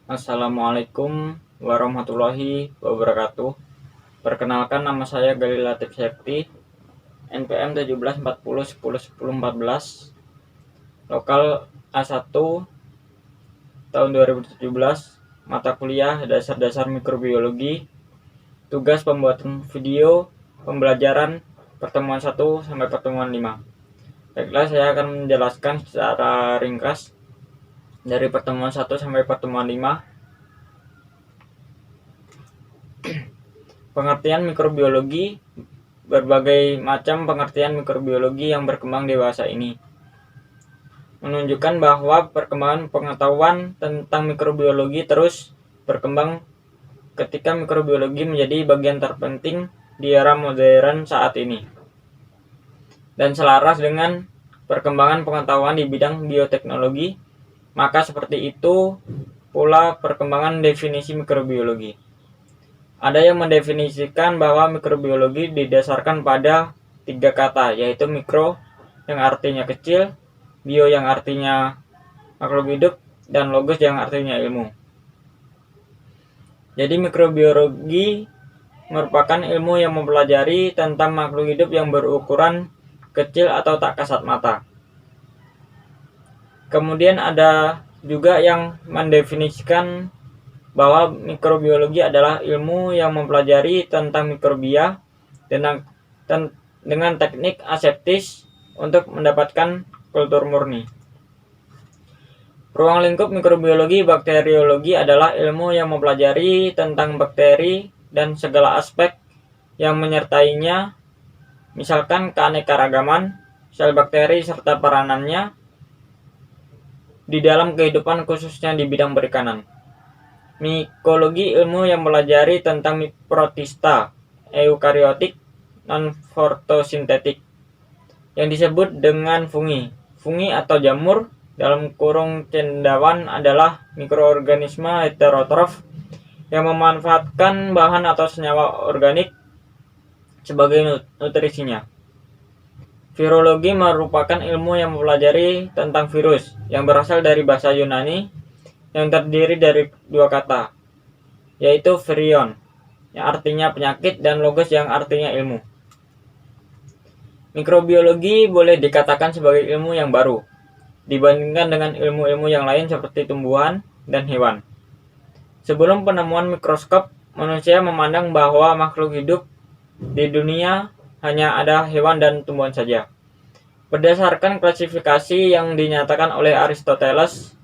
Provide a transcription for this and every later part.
Assalamualaikum warahmatullahi wabarakatuh. Perkenalkan, nama saya Galil Latif Sekti, NPM 1740101014, lokal A1 tahun 2017, mata kuliah dasar-dasar mikrobiologi, tugas pembuatan video pembelajaran pertemuan 1 sampai pertemuan 5. Baiklah, saya akan menjelaskan secara ringkas dari pertemuan 1 sampai pertemuan 5. Pengertian mikrobiologi. Berbagai macam pengertian mikrobiologi yang berkembang dewasa ini menunjukkan bahwa perkembangan pengetahuan tentang mikrobiologi terus berkembang ketika mikrobiologi menjadi bagian terpenting di era modern saat ini, dan selaras dengan perkembangan pengetahuan di bidang bioteknologi. Maka seperti itu pula perkembangan definisi mikrobiologi. Ada yang mendefinisikan bahwa mikrobiologi didasarkan pada 3 kata, yaitu mikro yang artinya kecil, bio yang artinya makhluk hidup, dan logos yang artinya ilmu. Jadi mikrobiologi merupakan ilmu yang mempelajari tentang makhluk hidup yang berukuran kecil atau tak kasat mata. Kemudian ada juga yang mendefinisikan bahwa mikrobiologi adalah ilmu yang mempelajari tentang mikrobia dengan teknik aseptis untuk mendapatkan kultur murni. Ruang lingkup mikrobiologi bakteriologi adalah ilmu yang mempelajari tentang bakteri dan segala aspek yang menyertainya, misalkan keanekaragaman sel bakteri serta peranannya di dalam kehidupan, khususnya di bidang perikanan. Mikologi ilmu yang mempelajari tentang protista, eukariotik, non-fotosintetik, yang disebut dengan fungi. Fungi atau jamur dalam kurung cendawan adalah mikroorganisme heterotrof yang memanfaatkan bahan atau senyawa organik sebagai nutrisinya. Virologi merupakan ilmu yang mempelajari tentang virus yang berasal dari bahasa Yunani yang terdiri dari 2 kata, yaitu virion yang artinya penyakit dan logos yang artinya ilmu. Mikrobiologi boleh dikatakan sebagai ilmu yang baru dibandingkan dengan ilmu-ilmu yang lain seperti tumbuhan dan hewan. Sebelum penemuan mikroskop, manusia memandang bahwa makhluk hidup di dunia hanya ada hewan dan tumbuhan saja. Berdasarkan klasifikasi yang dinyatakan oleh Aristoteles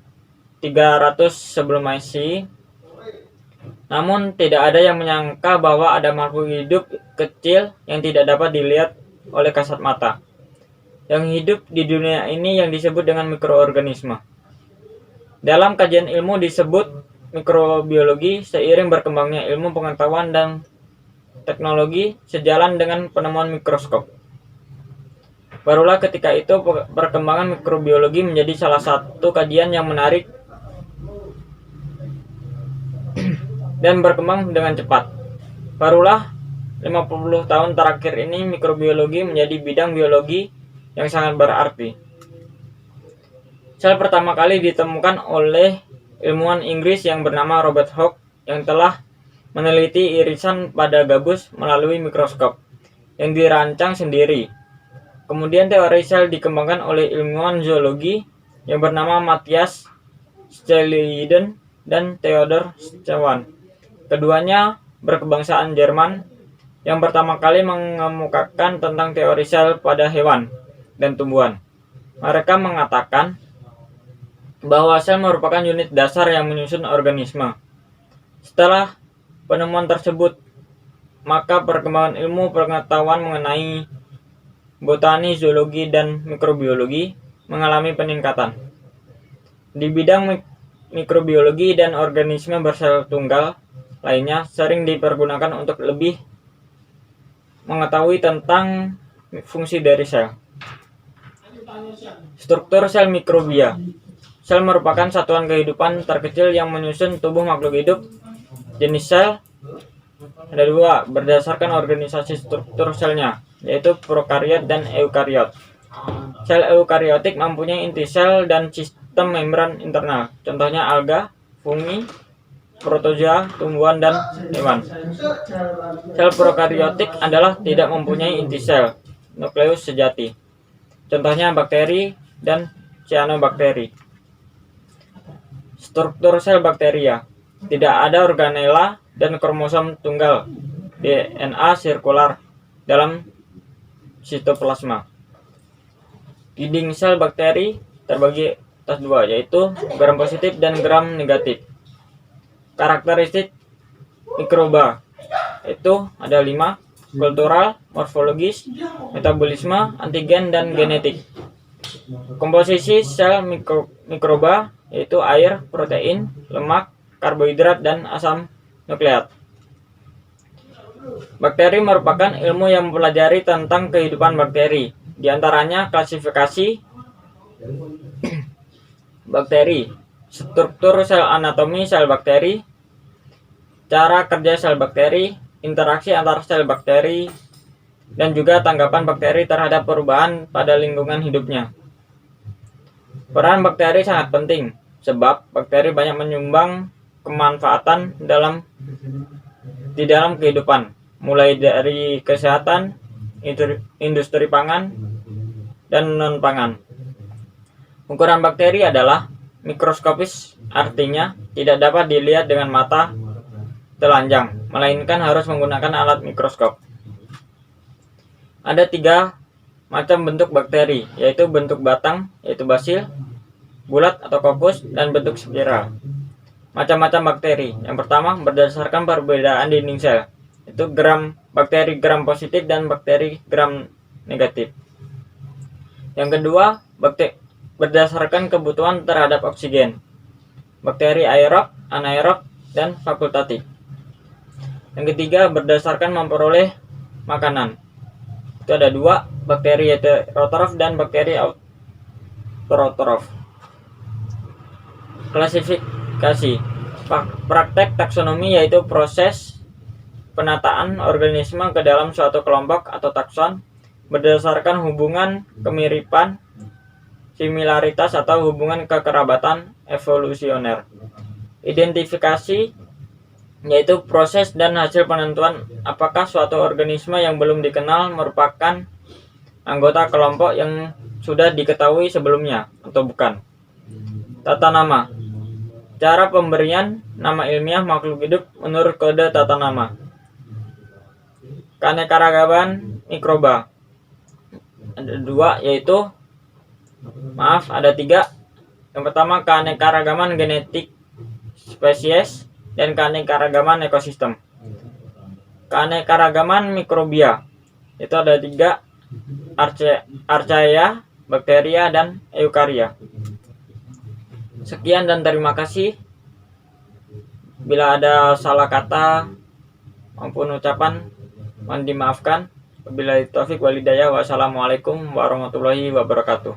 300 sebelum Masehi, namun tidak ada yang menyangka bahwa ada makhluk hidup kecil yang tidak dapat dilihat oleh kasat mata yang hidup di dunia ini yang disebut dengan mikroorganisme. Dalam kajian ilmu disebut mikrobiologi. Seiring berkembangnya ilmu pengetahuan dan teknologi sejalan dengan penemuan mikroskop, barulah ketika itu perkembangan mikrobiologi menjadi salah satu kajian yang menarik dan berkembang dengan cepat. Barulah 50 tahun terakhir ini mikrobiologi menjadi bidang biologi yang sangat berarti. Sel pertama kali ditemukan oleh ilmuwan Inggris yang bernama Robert Hooke yang telah meneliti irisan pada gabus melalui mikroskop yang dirancang sendiri. Kemudian teori sel dikembangkan oleh ilmuwan zoologi yang bernama Matthias Schleiden dan Theodor Schwann. Keduanya berkebangsaan Jerman yang pertama kali mengemukakan tentang teori sel pada hewan dan tumbuhan. Mereka mengatakan bahwa sel merupakan unit dasar yang menyusun organisme. Setelah penemuan tersebut, maka perkembangan ilmu pengetahuan mengenai botani, zoologi, dan mikrobiologi mengalami peningkatan. Di bidang mikrobiologi dan organisme bersel tunggal lainnya sering dipergunakan untuk lebih mengetahui tentang fungsi dari sel. Struktur sel mikrobia. Sel merupakan satuan kehidupan terkecil yang menyusun tubuh makhluk hidup. Jenis sel ada 2 berdasarkan organisasi struktur selnya, yaitu prokariot dan eukariot. Sel eukariotik mempunyai inti sel dan sistem membran internal, contohnya alga, fungi, protozoa, tumbuhan, dan hewan. Sel prokariotik adalah tidak mempunyai inti sel, nukleus sejati. Contohnya bakteri dan cyanobacteria. Struktur sel bakteria. Tidak ada organela dan kromosom tunggal, DNA sirkular dalam sitoplasma. Dinding sel bakteri terbagi atas dua, yaitu gram positif dan gram negatif. Karakteristik mikroba itu ada 5: kultural, morfologis, metabolisme, antigen, dan genetik. Komposisi sel mikroba yaitu air, protein, lemak, karbohidrat, dan asam nukleat. Bakteri merupakan ilmu yang mempelajari tentang kehidupan bakteri. Di antaranya klasifikasi bakteri, struktur sel, anatomi sel bakteri, cara kerja sel bakteri, interaksi antar sel bakteri, dan juga tanggapan bakteri terhadap perubahan pada lingkungan hidupnya. Peran bakteri sangat penting, sebab bakteri banyak menyumbang kemanfaatan di dalam kehidupan, mulai dari kesehatan, industri pangan, dan non-pangan. Ukuran bakteri adalah mikroskopis, artinya tidak dapat dilihat dengan mata telanjang, melainkan harus menggunakan alat mikroskop. Ada 3 macam bentuk bakteri, yaitu bentuk batang, yaitu basil, bulat atau kokus, dan bentuk spiral. Macam-macam bakteri. Yang pertama, berdasarkan perbedaan dinding sel, itu bakteri gram positif dan bakteri gram negatif. Yang kedua, berdasarkan kebutuhan terhadap oksigen, bakteri aerob, anaerob, dan fakultatif. Yang ketiga, berdasarkan memperoleh makanan. Itu ada 2, bakteri heterotrof dan bakteri autotrof. Klasifikasi. Praktek taksonomi yaitu proses penataan organisme ke dalam suatu kelompok atau takson berdasarkan hubungan kemiripan, similaritas, atau hubungan kekerabatan evolusioner. Identifikasi yaitu proses dan hasil penentuan apakah suatu organisme yang belum dikenal merupakan anggota kelompok yang sudah diketahui sebelumnya atau bukan. Tata nama. Cara pemberian nama ilmiah makhluk hidup menurut kode tata nama. Keanekaragaman mikroba. Ada 2, yaitu ada 3. Yang pertama, keanekaragaman genetik spesies dan keanekaragaman ekosistem. Keanekaragaman mikrobia itu ada 3, archaea, bakteria, dan eukarya. Sekian dan terima kasih. Bila ada salah kata maupun ucapan, mohon dimaafkan. Wabillahi taufik walhidayah. Wassalamualaikum warahmatullahi wabarakatuh.